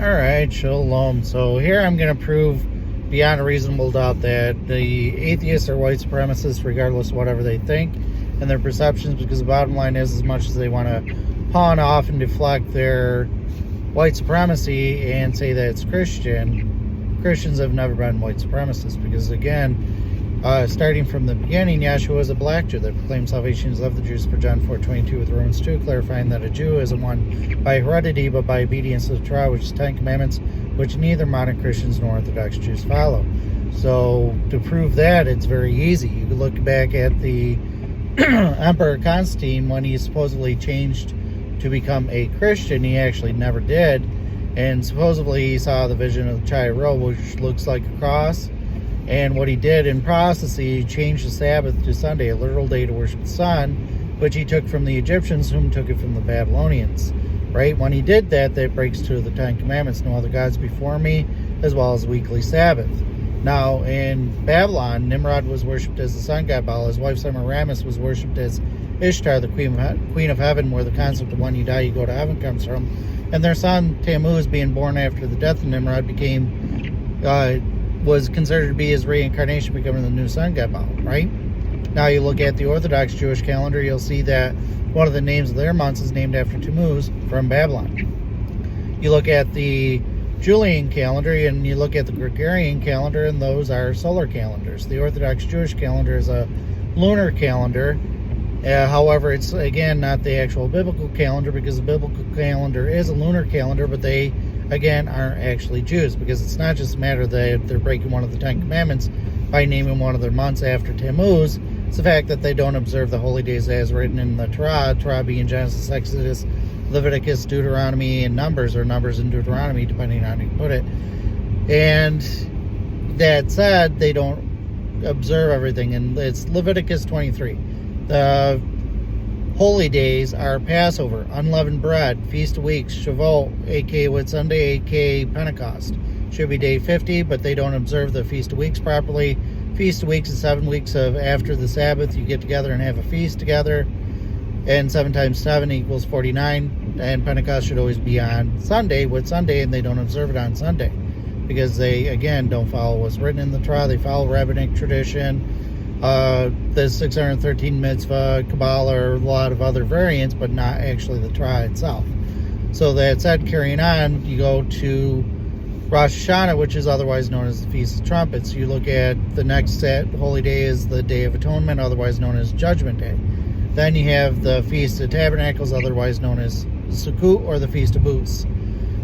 Alright, shalom. So here I'm going to prove beyond a reasonable doubt that the atheists are white supremacists regardless of whatever they think and their perceptions, because the bottom line is, as much as they want to pawn off and deflect their white supremacy and say that it's Christians have never been white supremacists, because again, starting from the beginning, Yahshua was a black Jew that proclaimed salvation is of the Jews, for John 4:22 with Romans 2, clarifying that a Jew isn't one by heredity but by obedience to the Torah, which is 10 Commandments, which neither modern Christians nor Orthodox Jews follow. So to prove that, it's very easy. You can look back at the Emperor Constantine when he supposedly changed to become a Christian. He actually never did, and supposedly he saw the vision of the Chi-Rho, which looks like a cross. And what he did in process, he changed the Sabbath to Sunday, a literal day to worship the sun, which he took from the Egyptians, whom took it from the Babylonians. Right? When he did that, that breaks two of the 10 Commandments: no other gods before me, as well as the weekly Sabbath. Now, in Babylon, Nimrod was worshipped as the sun god Baal. His wife Semiramis was worshipped as Ishtar, the queen of heaven, where the concept of when you die, you go to heaven comes from. And their son Tammuz, being born after the death of Nimrod, was considered to be his reincarnation, becoming the new sun god Baal, right? Now you look at the Orthodox Jewish calendar, you'll see that one of the names of their months is named after Tammuz from Babylon. You look at the Julian calendar and you look at the Gregorian calendar, and those are solar calendars. The Orthodox Jewish calendar is a lunar calendar. However, it's again not the actual biblical calendar, because the biblical calendar is a lunar calendar, but they again aren't actually Jews, because it's not just a matter that they're breaking one of the 10 Commandments by naming one of their months after Tammuz. It's the fact that they don't observe the holy days as written in the Torah being Genesis, Exodus, Leviticus, Deuteronomy, and Numbers, or Numbers and Deuteronomy, depending on how you put it. And that said, they don't observe everything, and it's Leviticus 23. The holy days are Passover, unleavened bread, Feast of Weeks, Shavuot, aka Whitsunday, aka Pentecost. Should be day 50, but they don't observe the Feast of Weeks properly. Feast of Weeks is 7 weeks of after the Sabbath. You get together and have a feast together, and 7 times 7 equals 49. And Pentecost should always be on Sunday, Whitsunday, and they don't observe it on Sunday because they again don't follow what's written in the Torah. They follow rabbinic tradition. The 613 mitzvah, Kabbalah, or a lot of other variants, but not actually the Torah itself. So that said, carrying on, you go to Rosh Hashanah, which is otherwise known as the Feast of Trumpets. You look at the next holy day is the Day of Atonement, otherwise known as Judgment Day. Then you have the Feast of Tabernacles, otherwise known as Sukkot, or the Feast of Booths.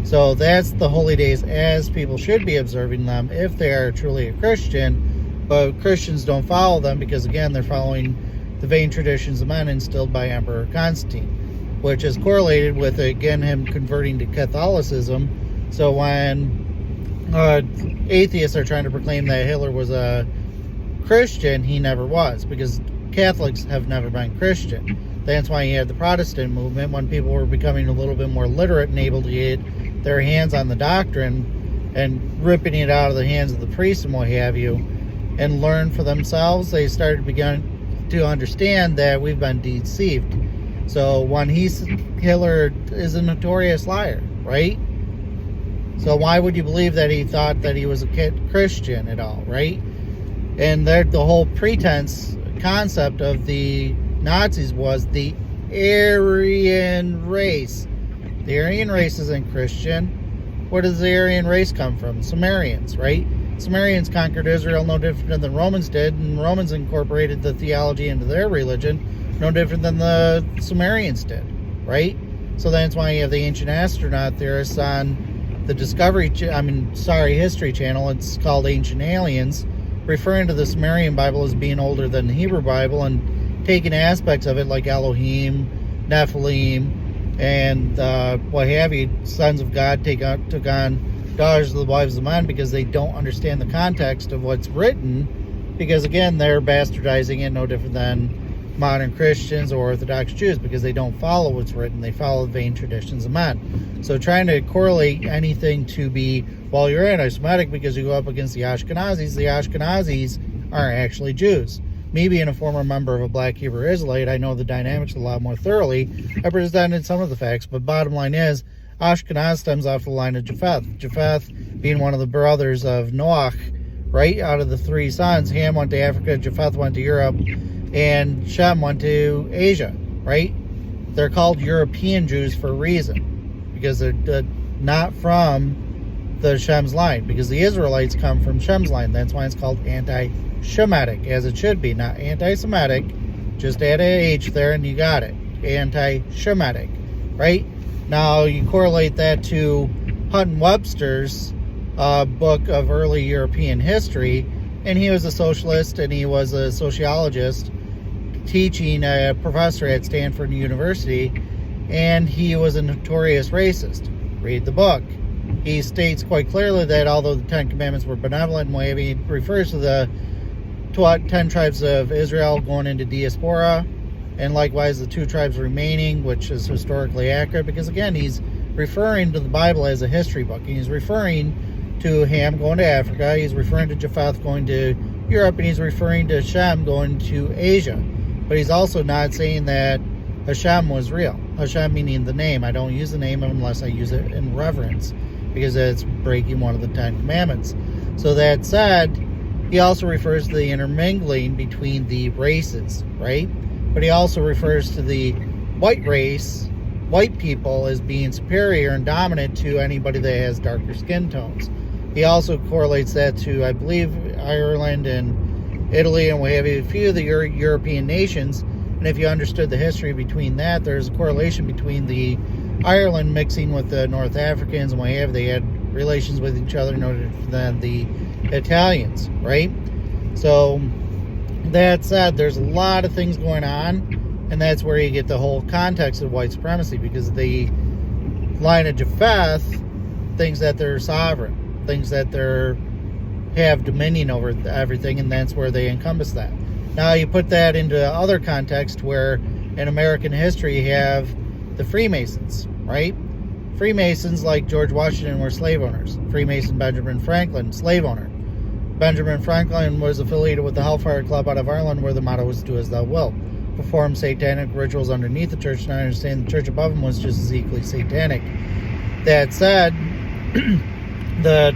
So that's the holy days as people should be observing them if they are truly a Christian. But Christians don't follow them because, again, they're following the vain traditions of men instilled by Emperor Constantine, which is correlated with, again, him converting to Catholicism. So when atheists are trying to proclaim that Hitler was a Christian, he never was, because Catholics have never been Christian. That's why you had the Protestant movement, when people were becoming a little bit more literate and able to get their hands on the doctrine and ripping it out of the hands of the priests and what have you, and learn for themselves. They started to understand that we've been deceived. So when Hitler is a notorious liar, right? So why would you believe that he thought that he was a Christian at all, right? And the whole pretense concept of the Nazis was the Aryan race. The Aryan race isn't Christian. Where does the Aryan race come from? Sumerians, right? Sumerians conquered Israel no different than the Romans did, and Romans incorporated the theology into their religion no different than the Sumerians did, right? So that's why you have the ancient astronaut theorists on the History Channel. It's called Ancient Aliens, referring to the Sumerian Bible as being older than the Hebrew Bible, and taking aspects of it like Elohim, Nephilim, and what have you, sons of God took on daughters of the wives of men, because they don't understand the context of what's written, because again, they're bastardizing it no different than modern Christians or Orthodox Jews, because they don't follow what's written. They follow the vain traditions of men. So trying to correlate anything to be, well, you're anti-Semitic because you go up against the Ashkenazis aren't actually Jews. Me being a former member of a Black Hebrew Israelite, I know the dynamics a lot more thoroughly. I presented some of the facts, but bottom line is, Ashkenaz stems off the line of Japheth. Japheth being one of the brothers of Noach, right? Out of the three sons, Ham went to Africa, Japheth went to Europe, and Shem went to Asia, right? They're called European Jews for a reason, because they're not from the Shem's line, because the Israelites come from Shem's line. That's why it's called anti-Shemitic, as it should be, not anti-Semitic. Just add an H there and you got it. Anti-Shemitic, right? Now you correlate that to Hutton Webster's book of early European history, and he was a socialist and he was a sociologist teaching a professor at Stanford University, and he was a notorious racist. Read the book. He states quite clearly that although the Ten Commandments were benevolent, he refers to the 10 tribes of Israel going into diaspora, and likewise the 2 tribes remaining, which is historically accurate, because again, he's referring to the Bible as a history book. He's referring to Ham going to Africa, he's referring to Japheth going to Europe, and he's referring to Shem going to Asia. But he's also not saying that Hashem was real. Hashem meaning the name. I don't use the name unless I use it in reverence, because it's breaking one of the 10 Commandments. So that said, he also refers to the intermingling between the races, right? But he also refers to the white race, white people, as being superior and dominant to anybody that has darker skin tones. He also correlates that to, I believe, Ireland and Italy, and we have a few of the European nations. And if you understood the history between that, there's a correlation between the Ireland mixing with the North Africans, and they had relations with each other than the Italians, right? So that said, there's a lot of things going on, and that's where you get the whole context of white supremacy, because the line of Japheth thinks that they're sovereign, thinks that they have dominion over everything, and that's where they encompass that. Now you put that into other context where in American history you have the Freemasons, right? Freemasons like George Washington were slave owners. Freemason Benjamin Franklin, slave owner. Benjamin Franklin was affiliated with the Hellfire Club out of Ireland, where the motto was "Do as thou wilt." Perform satanic rituals underneath the church, and I understand the church above him was just as equally satanic. That said, the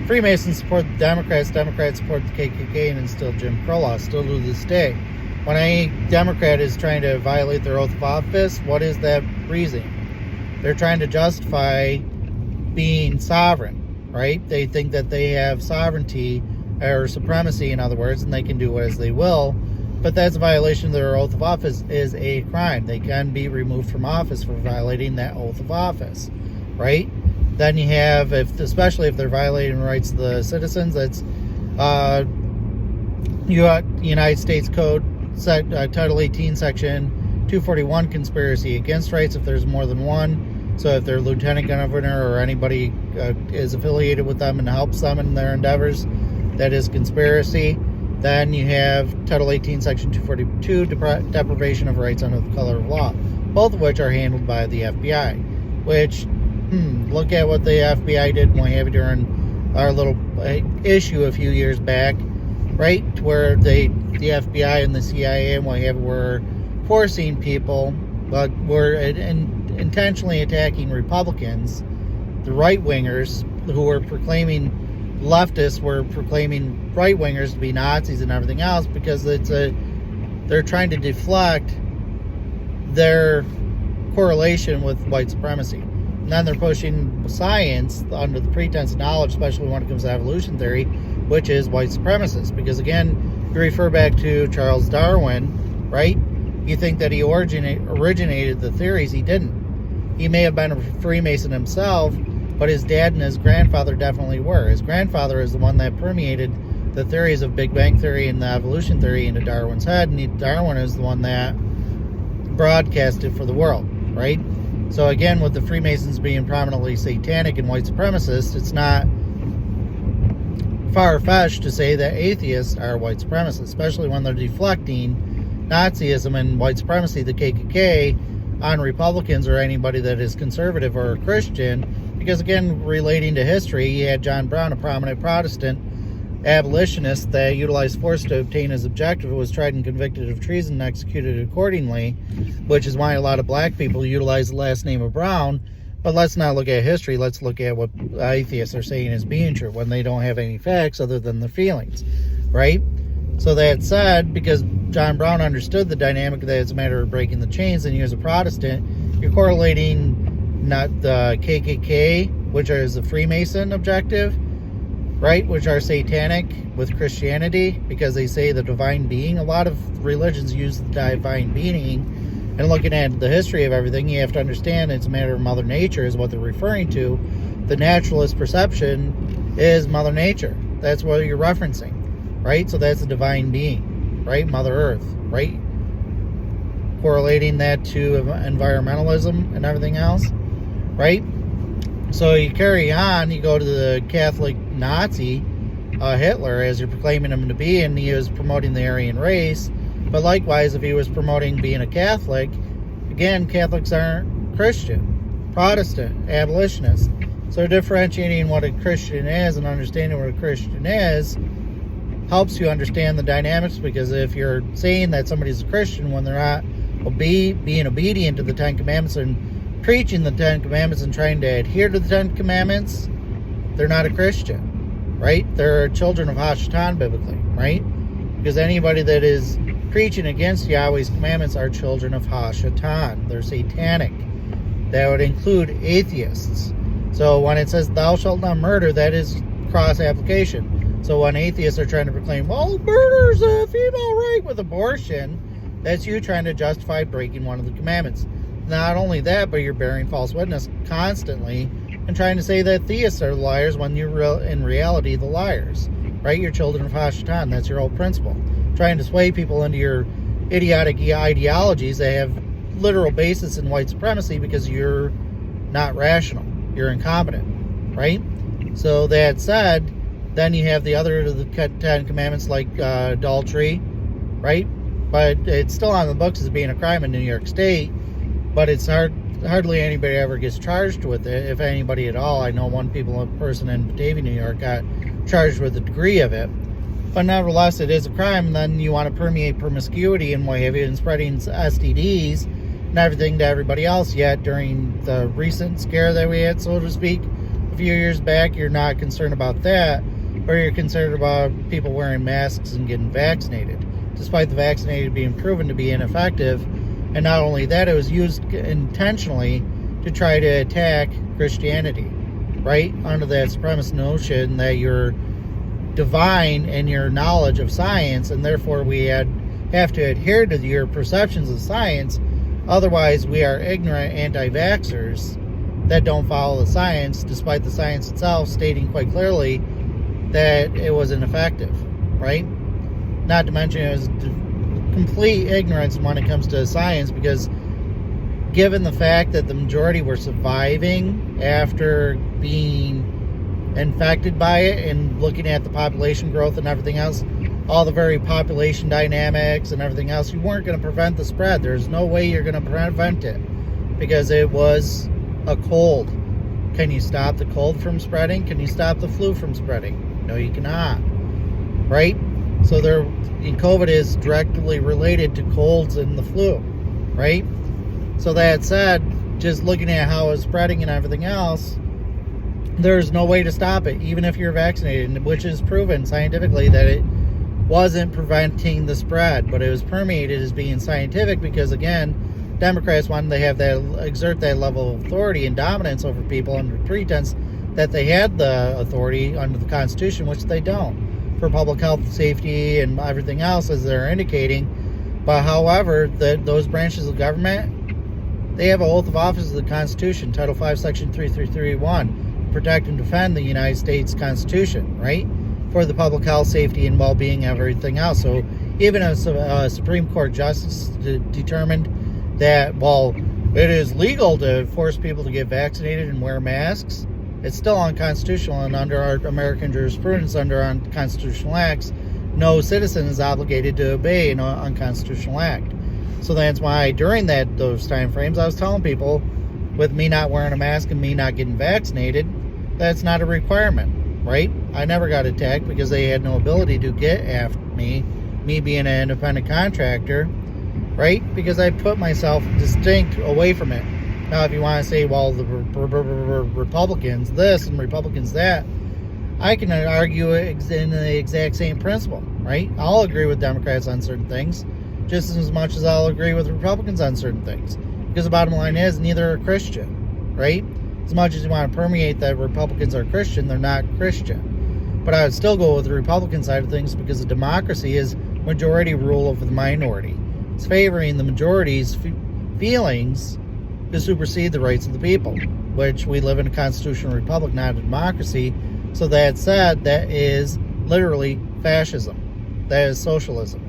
Freemasons support the Democrats support the KKK, and instill Jim Crow laws, still to this day. When any Democrat is trying to violate their oath of office, what is that reason? They're trying to justify being sovereign, right? They think that they have sovereignty, or supremacy, in other words, and they can do as they will, but that's a violation of their oath of office, is a crime. They can be removed from office for violating that oath of office, right? Then you have, especially if they're violating rights of the citizens, that's United States Code, Title 18, Section 241, conspiracy against rights if there's more than one. So if their lieutenant governor or anybody is affiliated with them and helps them in their endeavors, that is conspiracy. Then you have Title 18, Section 242, deprivation of rights under the color of law, both of which are handled by the FBI, which, look at what the FBI did during our little issue a few years back, right? Where the FBI and the CIA and were forcing people, but were intentionally attacking Republicans, the right-wingers, who were proclaiming, leftists were proclaiming right-wingers to be Nazis and everything else, because they're trying to deflect their correlation with white supremacy. And then they're pushing science under the pretense of knowledge, especially when it comes to evolution theory, which is white supremacist. Because again, if you refer back to Charles Darwin, right? You think that he originated the theories. He didn't. He may have been a Freemason himself, but his dad and his grandfather definitely were. His grandfather is the one that permeated the theories of Big Bang Theory and the evolution theory into Darwin's head, and Darwin is the one that broadcasted for the world, right? So again, with the Freemasons being prominently satanic and white supremacists, it's not far-fetched to say that atheists are white supremacists, especially when they're deflecting Nazism and white supremacy, the KKK, on Republicans or anybody that is conservative or a Christian. Because again, relating to history, you had John Brown, a prominent Protestant abolitionist that utilized force to obtain his objective, was tried and convicted of treason and executed accordingly, which is why a lot of black people utilize the last name of Brown, But let's not look at history. Let's look at what atheists are saying is being true when they don't have any facts other than the feelings, right? So that said, because John Brown understood the dynamic that it's a matter of breaking the chains, and he was a Protestant, you're correlating not the KKK, which is the Freemason objective, right, which are satanic, with Christianity, because they say the divine being. A lot of religions use the divine being. And looking at the history of everything, you have to understand it's a matter of Mother Nature is what they're referring to. The naturalist perception is Mother Nature. That's what you're referencing, right? So that's the divine being, right? Mother Earth, right? Correlating that to environmentalism and everything else, right? So you carry on, you go to the Catholic Nazi, Hitler, as you're proclaiming him to be, and he was promoting the Aryan race. But likewise, if he was promoting being a Catholic, again, Catholics aren't Christian, Protestant, abolitionists. So differentiating what a Christian is and understanding what a Christian is helps you understand the dynamics, because if you're saying that somebody's a Christian when they're not being obedient to the Ten Commandments and preaching the Ten Commandments and trying to adhere to the Ten Commandments, they're not a Christian, right? They're children of Hashatan biblically, right? Because anybody that is preaching against Yahweh's commandments are children of Hashatan. They're satanic. That would include atheists. So when it says thou shalt not murder, that is cross application. So when atheists are trying to proclaim, well, murder's a female right with abortion, that's you trying to justify breaking one of the commandments. Not only that, but you're bearing false witness constantly and trying to say that theists are liars when you're in reality the liars, right? You're children of Hashatan. That's your whole principle. Trying to sway people into your idiotic ideologies that have literal basis in white supremacy because you're not rational. You're incompetent, right? So that said, then you have the other of the Ten Commandments like adultery, right? But it's still on the books as being a crime in New York State, but it's hardly anybody ever gets charged with it, if anybody at all. I know one person in Batavia, New York, got charged with a degree of it. But nevertheless, it is a crime, and then you want to permeate promiscuity and what have you, and spreading STDs and everything to everybody else. Yet during the recent scare that we had, so to speak, a few years back, you're not concerned about that, or you're concerned about people wearing masks and getting vaccinated, despite the vaccinated being proven to be ineffective. And not only that, it was used intentionally to try to attack Christianity, right? Under that supremacist notion that you're divine in your knowledge of science, and therefore we have to adhere to your perceptions of science. Otherwise, we are ignorant anti-vaxxers that don't follow the science, despite the science itself stating quite clearly that it was ineffective, right? Not to mention it was complete ignorance when it comes to science, because given the fact that the majority were surviving after being infected by it, and looking at the population growth and everything else, all the very population dynamics and everything else, you weren't going to prevent the spread. There's no way you're going to prevent it, because it was a cold. Can you stop the cold from spreading? Can you stop the flu from spreading? No, you cannot, right? So COVID is directly related to colds and the flu, right? So that said, just looking at how it's spreading and everything else, there's no way to stop it, even if you're vaccinated, which is proven scientifically that it wasn't preventing the spread, but it was permeated as being scientific, because again, Democrats wanted to have that, exert that level of authority and dominance over people under pretense that they had the authority under the Constitution, which they don't, for public health, safety, and everything else, as they're indicating. But however, those branches of government, they have an oath of office of the Constitution, Title 5, Section 3331, protect and defend the United States Constitution, right? For the public health, safety, and well-being, everything else. So even if a Supreme Court justice determined that, well, it is legal to force people to get vaccinated and wear masks, it's still unconstitutional, and under our American jurisprudence, under unconstitutional acts, no citizen is obligated to obey an unconstitutional act. So that's why during those time frames, I was telling people, with me not wearing a mask and me not getting vaccinated, that's not a requirement, right? I never got attacked because they had no ability to get after me being an independent contractor, right? Because I put myself distinct away from it. Now, if you want to say, well, the Republicans this and Republicans that, I can argue it in the exact same principle, right? I'll agree with Democrats on certain things just as much as I'll agree with Republicans on certain things. Because the bottom line is, neither are Christian, right? As much as you want to permeate that Republicans are Christian, they're not Christian. But I would still go with the Republican side of things because the democracy is majority rule over the minority. It's favoring the majority's feelings to supersede the rights of the people, which we live in a constitutional republic, not a democracy. So that said, that is literally fascism. That is socialism,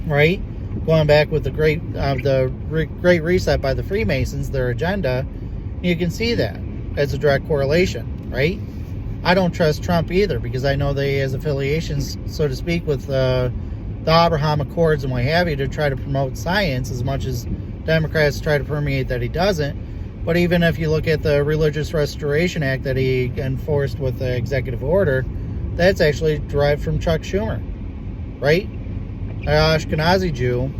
right? Going back with the Great Reset by the Freemasons, their agenda, you can see that as a direct correlation, right? I don't trust Trump either because I know that he has affiliations, so to speak, with the Abraham Accords and what have you to try to promote science as much as Democrats try to permeate that he doesn't. But even if you look at the Religious Restoration Act that he enforced with the executive order, that's actually derived from Chuck Schumer, right? An Ashkenazi Jew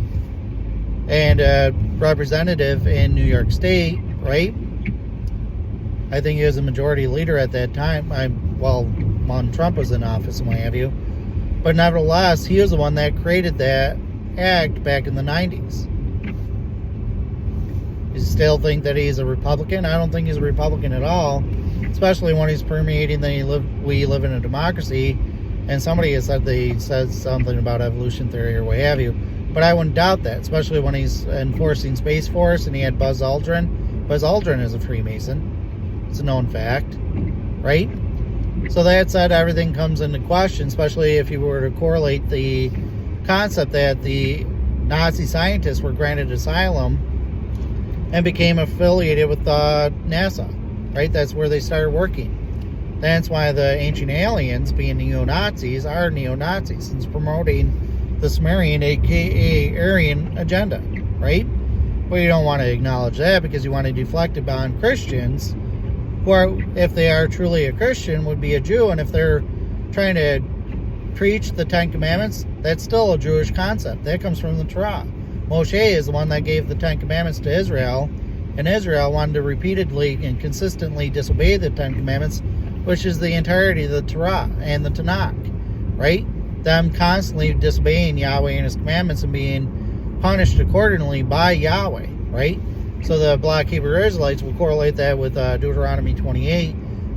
and a representative in New York State, right? I think he was a majority leader at that time. When Trump was in office and what have you. But nevertheless, he was the one that created that act back in the 90s. You still think that he's a Republican? I don't think he's a Republican at all, especially when he's permeating that we live in a democracy, and somebody has said that he says something about evolution theory or what have you. But I wouldn't doubt that, especially when he's enforcing Space Force and he had Buzz Aldrin. Buzz Aldrin is a Freemason. It's a known fact, right? So that said, everything comes into question, especially if you were to correlate the concept that the Nazi scientists were granted asylum and became affiliated with NASA, right? That's where they started working. That's why the ancient aliens, being neo-Nazis, are neo-Nazis. It's promoting the Sumerian, aka Aryan agenda, right? But you don't want to acknowledge that because you want to deflect it on Christians, who are, if they are truly a Christian, would be a Jew, and if they're trying to preach the Ten Commandments, that's still a Jewish concept. That comes from the Torah. Moshe is the one that gave the Ten Commandments to Israel, and Israel wanted to repeatedly and consistently disobey the Ten Commandments, which is the entirety of the Torah and the Tanakh, right? Them constantly disobeying Yahweh and His commandments and being punished accordingly by Yahweh, right? So the Black Hebrew Israelites will correlate that with Deuteronomy 28,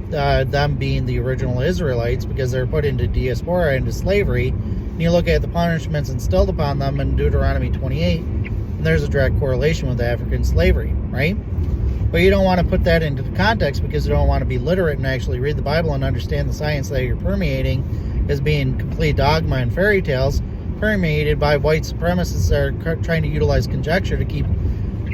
them being the original Israelites because they're put into diaspora, into slavery. And you look at the punishments instilled upon them in Deuteronomy 28, and there's a direct correlation with African slavery, right? But you don't want to put that into the context because you don't want to be literate and actually read the Bible and understand the science that you're permeating as being complete dogma and fairy tales permeated by white supremacists that are trying to utilize conjecture to keep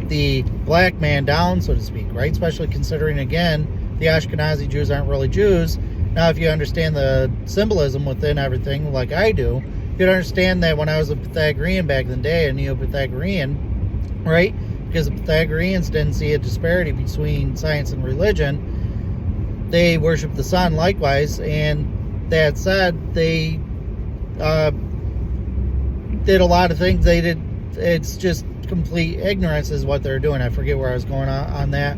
the black man down, so to speak, right? Especially considering, again, the Ashkenazi Jews aren't really Jews. Now, if you understand the symbolism within everything, like I do, you'd understand that when I was a Pythagorean back in the day, a Neo-Pythagorean, right? Because the Pythagoreans didn't see a disparity between science and religion. They worshiped the sun likewise, and that said, they did a lot of things they did. It's just complete ignorance is what they're doing. I forget where I was going on that.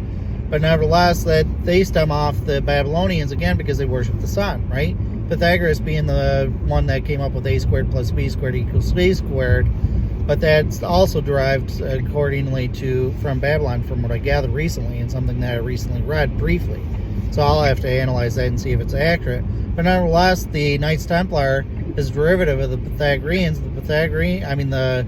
But nevertheless, that they stem off the Babylonians again because they worship the sun, right? Pythagoras being the one that came up with a squared plus b squared equals c squared. But that's also derived accordingly from Babylon, from what I gathered recently, and something that I recently read briefly. So I'll have to analyze that and see if it's accurate. But nevertheless, the Knights Templar is derivative of the Pythagoreans. The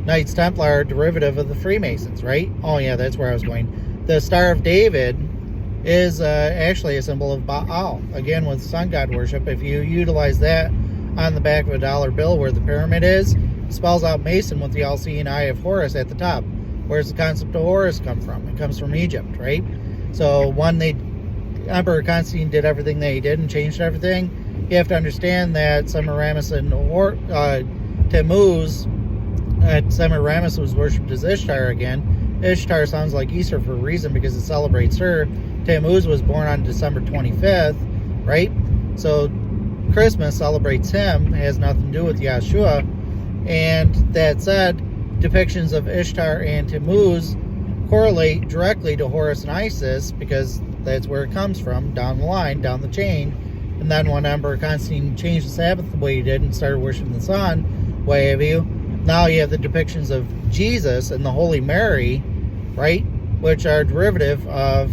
Knights Templar are derivative of the Freemasons, right? Oh yeah, that's where I was going. The Star of David is actually a symbol of Baal, again with sun god worship. If you utilize that on the back of a dollar bill where the pyramid is, it spells out Mason with the all-seeing eye of Horus at the top. Where's the concept of Horus come from? It comes from Egypt, right? So when Emperor Constantine did everything that he did and changed everything, you have to understand that Semiramis and Tammuz, Semiramis was worshipped as Ishtar again. Ishtar sounds like Easter for a reason because it celebrates her. Tammuz was born on December 25th, right? So Christmas celebrates him. It has nothing to do with Yahshua. And that said, depictions of Ishtar and Tammuz correlate directly to Horus and Isis, because that's where it comes from, down the line, down the chain. And then when Emperor Constantine changed the Sabbath the way he did and started worshiping the sun, what have you, now you have the depictions of Jesus and the Holy Mary, right, which are derivative of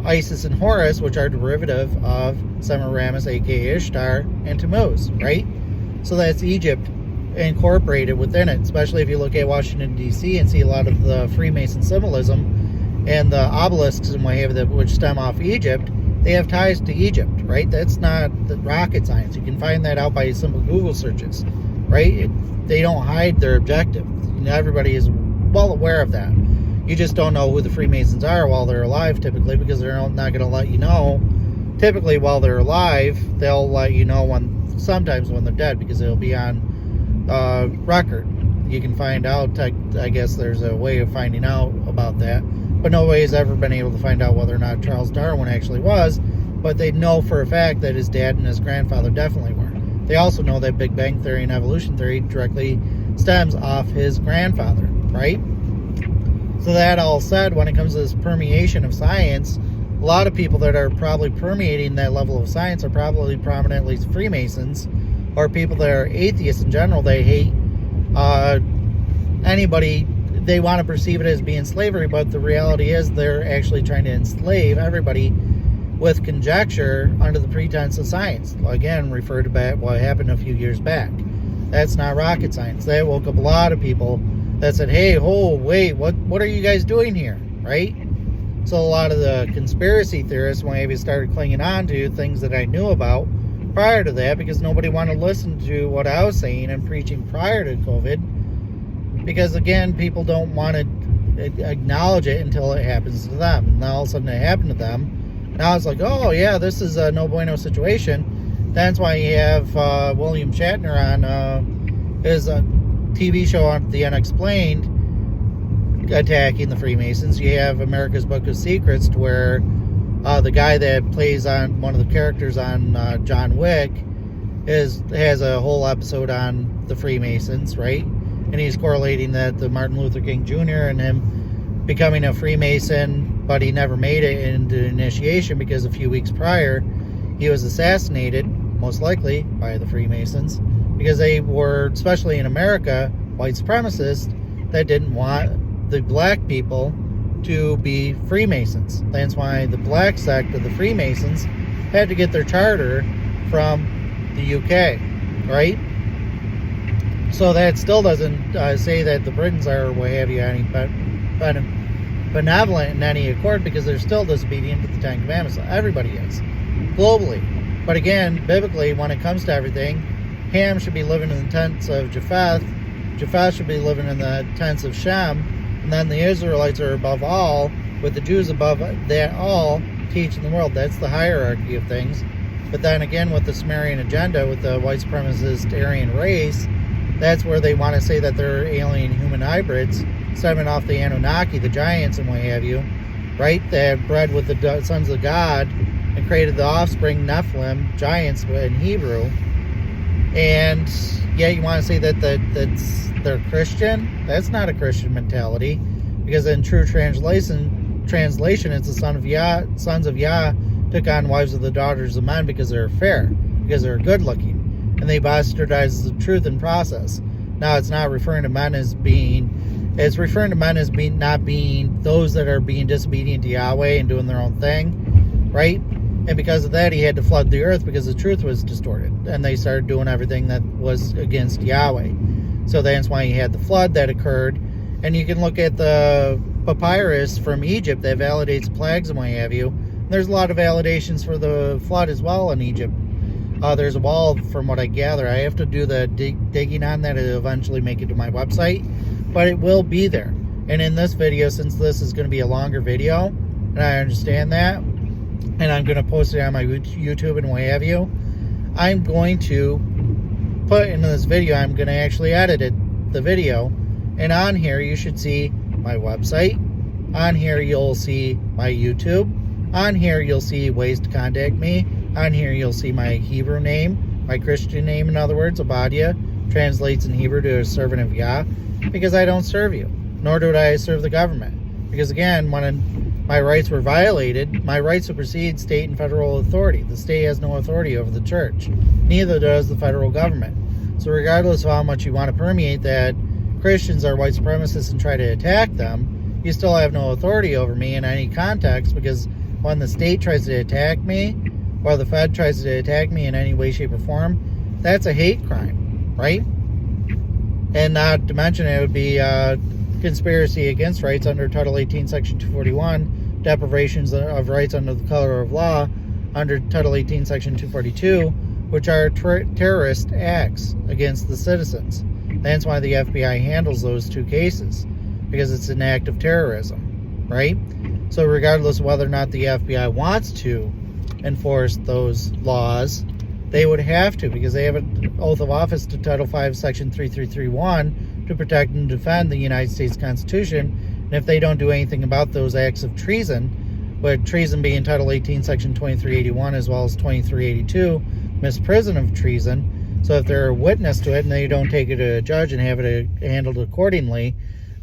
Isis and Horus, which are derivative of Semiramis, aka Ishtar, and Tammuz, right? So that's Egypt incorporated within it, especially if you look at Washington, D.C. and see a lot of the Freemason symbolism and the obelisks and what have you, which stem off Egypt. They have ties to Egypt, right? That's not the rocket science. You can find that out by simple Google searches, right? They don't hide their objective. Everybody is well aware of that. You just don't know who the Freemasons are while they're alive, typically, because they're not going to let you know. Typically, while they're alive, they'll let you know sometimes when they're dead, because it'll be on record. You can find out. I guess there's a way of finding out about that, but nobody's ever been able to find out whether or not Charles Darwin actually was. But they know for a fact that his dad and his grandfather definitely were. They also know that Big Bang Theory and evolution theory directly stems off his grandfather, right? So that all said, when it comes to this permeation of science, a lot of people that are probably permeating that level of science are probably prominently Freemasons, or people that are atheists in general. They hate anybody. They want to perceive it as being slavery, but the reality is they're actually trying to enslave everybody with conjecture under the pretense of science. Again, refer to what happened a few years back. That's not rocket science. That woke up a lot of people that said, hey, wait, what are you guys doing here, right? So a lot of the conspiracy theorists maybe started clinging on to things that I knew about prior to that, because nobody wanted to listen to what I was saying and preaching prior to COVID, because again, people don't want to acknowledge it until it happens to them. And now all of a sudden it happened to them. Now it's like, oh yeah, this is a no bueno situation. That's why you have William Shatner on his TV show on The Unexplained attacking the Freemasons. You have America's Book of Secrets, where the guy that plays on one of the characters on John Wick has a whole episode on the Freemasons, right? And he's correlating that the Martin Luther King Jr. and him becoming a Freemason, but he never made it into initiation because a few weeks prior he was assassinated, most likely by the Freemasons, because they were, especially in America, white supremacists that didn't want the black people to be Freemasons. That's why the black sect of the Freemasons had to get their charter from the UK, right? So that still doesn't say that the Britons are, what have you, any benevolent in any accord, because they're still disobedient to the Ten Commandments. Everybody is, globally. But again, biblically, when it comes to everything, Ham should be living in the tents of Japheth. Japheth should be living in the tents of Shem. And then the Israelites are above all, with the Jews above that all, teaching the world. That's the hierarchy of things. But then again, with the Sumerian agenda, with the white supremacist Aryan race, that's where they want to say that they're alien human hybrids, stemming off the Anunnaki, the giants and what have you, right? They have bred with the sons of God and created the offspring Nephilim, giants in Hebrew. And yeah, you want to say that they're Christian? That's not a Christian mentality, because in true translation, it's the sons of Yah took on wives of the daughters of men because they're fair, because they're good looking, and they bastardize the truth in process. Now, it's not referring to men as being, it's referring to men as being not being those that are being disobedient to Yahweh and doing their own thing, right? And because of that, he had to flood the earth because the truth was distorted. And they started doing everything that was against Yahweh. So that's why he had the flood that occurred. And you can look at the papyrus from Egypt that validates plagues and what have you. There's a lot of validations for the flood as well in Egypt. There's a wall, from what I gather. I have to do the digging on that to eventually make it to my website. But it will be there. And in this video, since this is going to be a longer video, and I understand that, and I'm going to post it on my YouTube and what have you, I'm going to put into this video, I'm going to actually edit the video, and on here you should see my website. On here you'll see my YouTube. On here you'll see ways to contact me. On here you'll see my Hebrew name, my Christian name, in other words, Obadiah, translates in Hebrew to a servant of Yah, because I don't serve you, nor do I serve the government. Because again, when my rights were violated, my rights supersede state and federal authority. The state has no authority over the church. Neither does the federal government. So regardless of how much you want to permeate that Christians are white supremacists and try to attack them, you still have no authority over me in any context, because when the state tries to attack me, or the Fed tries to attack me in any way, shape, or form, that's a hate crime, right? And not to mention it would be conspiracy against rights under Title 18, Section 241, deprivations of rights under the color of law under Title 18, Section 242, which are terrorist acts against the citizens. That's why the FBI handles those two cases, because it's an act of terrorism, right? So regardless of whether or not the FBI wants to enforce those laws, they would have to, because they have an oath of office to Title 5, Section 3331 to protect and defend the United States Constitution. And if they don't do anything about those acts of treason, but treason being Title 18, Section 2381, as well as 2382, misprision of treason. So if they're a witness to it and they don't take it to a judge and have it handled accordingly,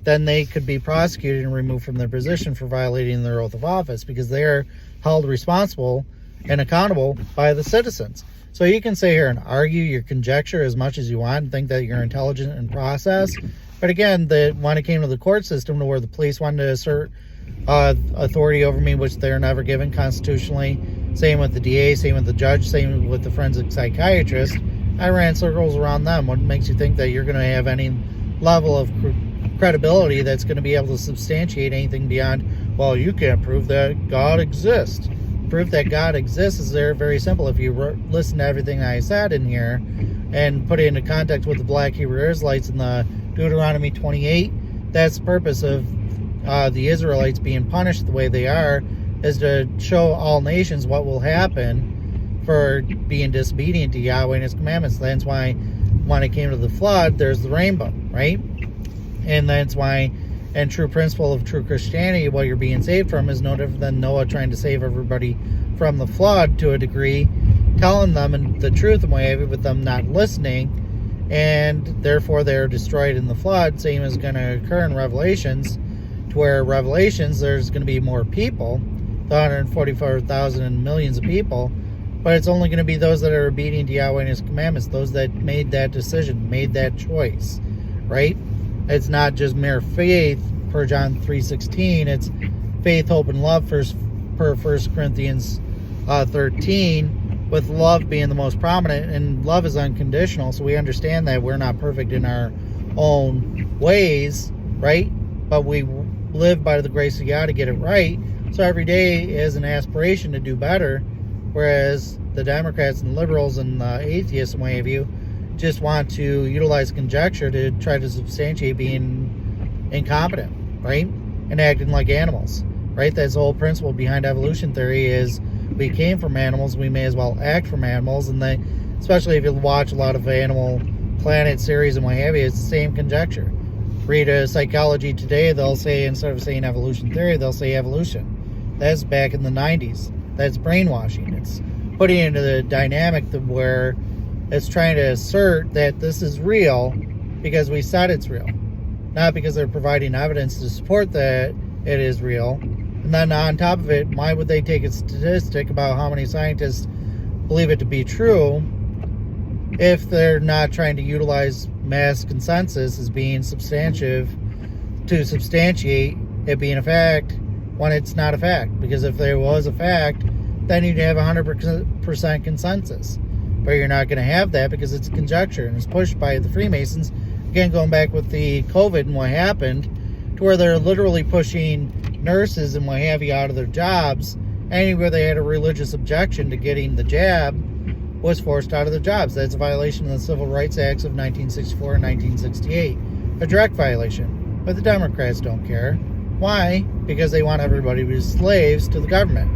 then they could be prosecuted and removed from their position for violating their oath of office, because they're held responsible and accountable by the citizens. So you can sit here and argue your conjecture as much as you want and think that you're intelligent in process. But again, when it came to the court system, to where the police wanted to assert authority over me, which they're never given constitutionally, same with the DA, same with the judge, same with the forensic psychiatrist, I ran circles around them. What makes you think that you're going to have any level of credibility that's going to be able to substantiate anything beyond, well, you can't prove that God exists? Proof that God exists is very simple. If you listen to everything I said in here and put it into context with the Black Hebrew Israelites in the Deuteronomy 28, that's the purpose of the Israelites being punished the way they are, is to show all nations what will happen for being disobedient to Yahweh and His commandments. That's why when it came to the flood, there's the rainbow, right? And that's why, and true principle of true Christianity, what you're being saved from is no different than Noah trying to save everybody from the flood to a degree, telling them the truth and what have you, but them not listening, and therefore they're destroyed in the flood. Same is going to occur in Revelations, to where Revelations, there's going to be more people, the 144,000 and millions of people, but it's only going to be those that are obedient to Yahweh and His commandments, those that made that decision, made that choice, right? It's not just mere faith per John 3:16. It's faith, hope, and love per 1 Corinthians 13, with love being the most prominent. And love is unconditional, so we understand that we're not perfect in our own ways, right? But we live by the grace of God to get it right. So every day is an aspiration to do better, whereas the Democrats and liberals and atheists and what have you just want to utilize conjecture to try to substantiate being incompetent, right? And acting like animals, right? That's the whole principle behind evolution theory, is we came from animals, we may as well act from animals. And they, especially if you watch a lot of Animal Planet series and what have you, it's the same conjecture. Read a Psychology Today, they'll say, instead of saying evolution theory, they'll say evolution. That's back in the 90s. That's brainwashing. It's putting into the dynamic where it's trying to assert that this is real because we said it's real, not because they're providing evidence to support that it is real. And then on top of it, why would they take a statistic about how many scientists believe it to be true if they're not trying to utilize mass consensus as being substantive to substantiate it being a fact when it's not a fact? Because if there was a fact, then you'd have 100% consensus. But you're not going to have that because it's conjecture and it's pushed by the Freemasons. Again, going back with the COVID and what happened, to where they're literally pushing nurses and what have you out of their jobs. Anywhere they had a religious objection to getting the jab was forced out of their jobs. That's a violation of the Civil Rights Acts of 1964 and 1968. A direct violation. But the Democrats don't care. Why? Because they want everybody to be slaves to the government,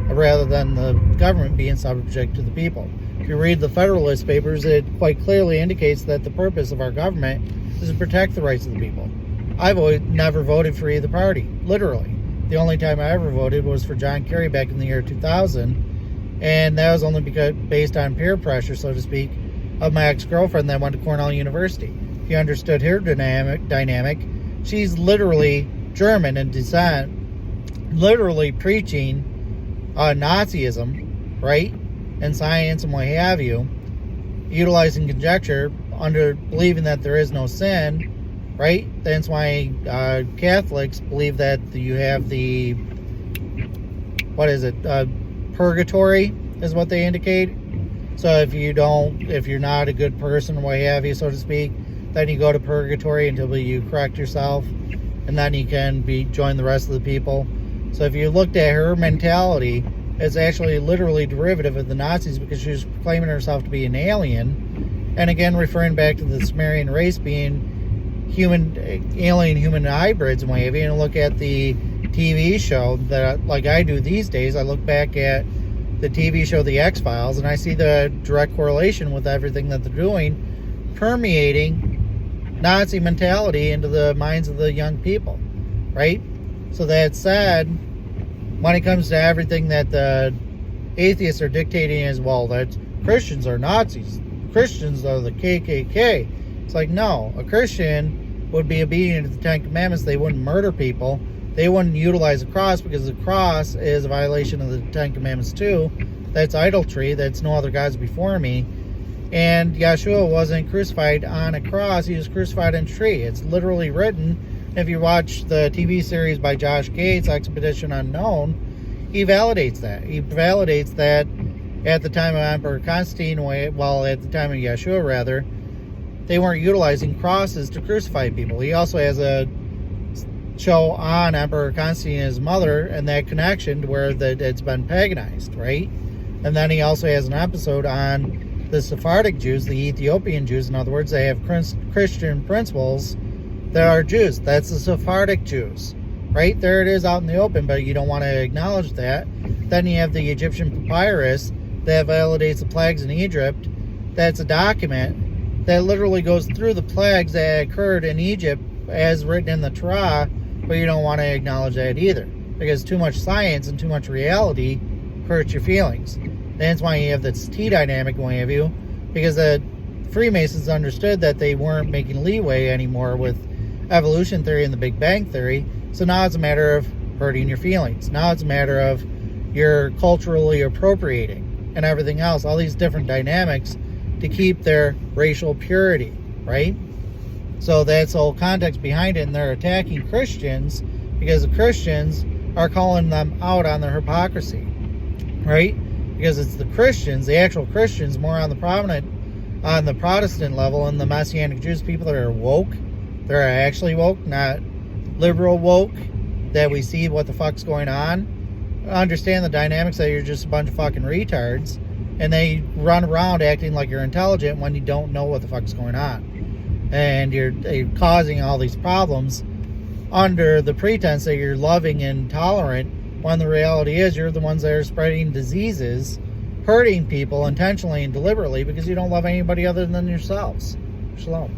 rather than the government being subject to the people. If you read the Federalist Papers, it quite clearly indicates that the purpose of our government is to protect the rights of the people. I've never voted for either party, literally. The only time I ever voted was for John Kerry back in the year 2000, and that was only because based on peer pressure, so to speak, of my ex-girlfriend that went to Cornell University. If you understood her dynamic, she's literally German in descent, literally preaching Nazism, right? And science and what have you, utilizing conjecture under believing that there is no sin, right? That's why Catholics believe that you have the, purgatory is what they indicate. So if you're not a good person or what have you, so to speak, then you go to purgatory until you correct yourself, and then you can join the rest of the people. So if you looked at her mentality, it's actually literally derivative of the Nazis, because she was claiming herself to be an alien. And again, referring back to the Sumerian race being alien-human hybrids and what have you, and look at the TV show that, like I do these days, I look back at the TV show The X-Files, and I see the direct correlation with everything that they're doing, permeating Nazi mentality into the minds of the young people, right? So that said, when it comes to everything that the atheists are dictating as well, that Christians are Nazis, Christians are the KKK. It's like, no, a Christian would be obedient to the Ten Commandments. They wouldn't murder people. They wouldn't utilize a cross, because the cross is a violation of the Ten Commandments too. That's idolatry. That's no other gods before me. And Yeshua wasn't crucified on a cross. He was crucified on a tree. It's literally written. If you watch the TV series by Josh Gates, Expedition Unknown, he validates that. He validates that at the time of Emperor Constantine, well, at the time of Yeshua, rather, they weren't utilizing crosses to crucify people. He also has a show on Emperor Constantine and his mother, and that connection to where it's been paganized, right? And then he also has an episode on the Sephardic Jews, the Ethiopian Jews. In other words, they have Christian principles that are Jews. That's the Sephardic Jews, right? There it is out in the open, but you don't want to acknowledge that. Then you have the Egyptian papyrus that validates the plagues in Egypt. That's a document that literally goes through the plagues that occurred in Egypt as written in the Torah, but you don't want to acknowledge that either, because too much science and too much reality hurts your feelings. That's why you have this T dynamic point of view, because the Freemasons understood that they weren't making leeway anymore with evolution theory and the Big Bang theory. So now it's a matter of hurting your feelings. Now it's a matter of you're culturally appropriating and everything else, all these different dynamics to keep their racial purity, right? So that's the whole context behind it, and they're attacking Christians because the Christians are calling them out on their hypocrisy, right? Because it's the Christians, the actual Christians, more on the Protestant level, and the Messianic Jews, people that are woke. They're actually woke, not liberal woke, that we see what the fuck's going on. Understand the dynamics that you're just a bunch of fucking retards, and they run around acting like you're intelligent when you don't know what the fuck's going on. And you're causing all these problems under the pretense that you're loving and tolerant, when the reality is you're the ones that are spreading diseases, hurting people intentionally and deliberately, because you don't love anybody other than yourselves. Shalom.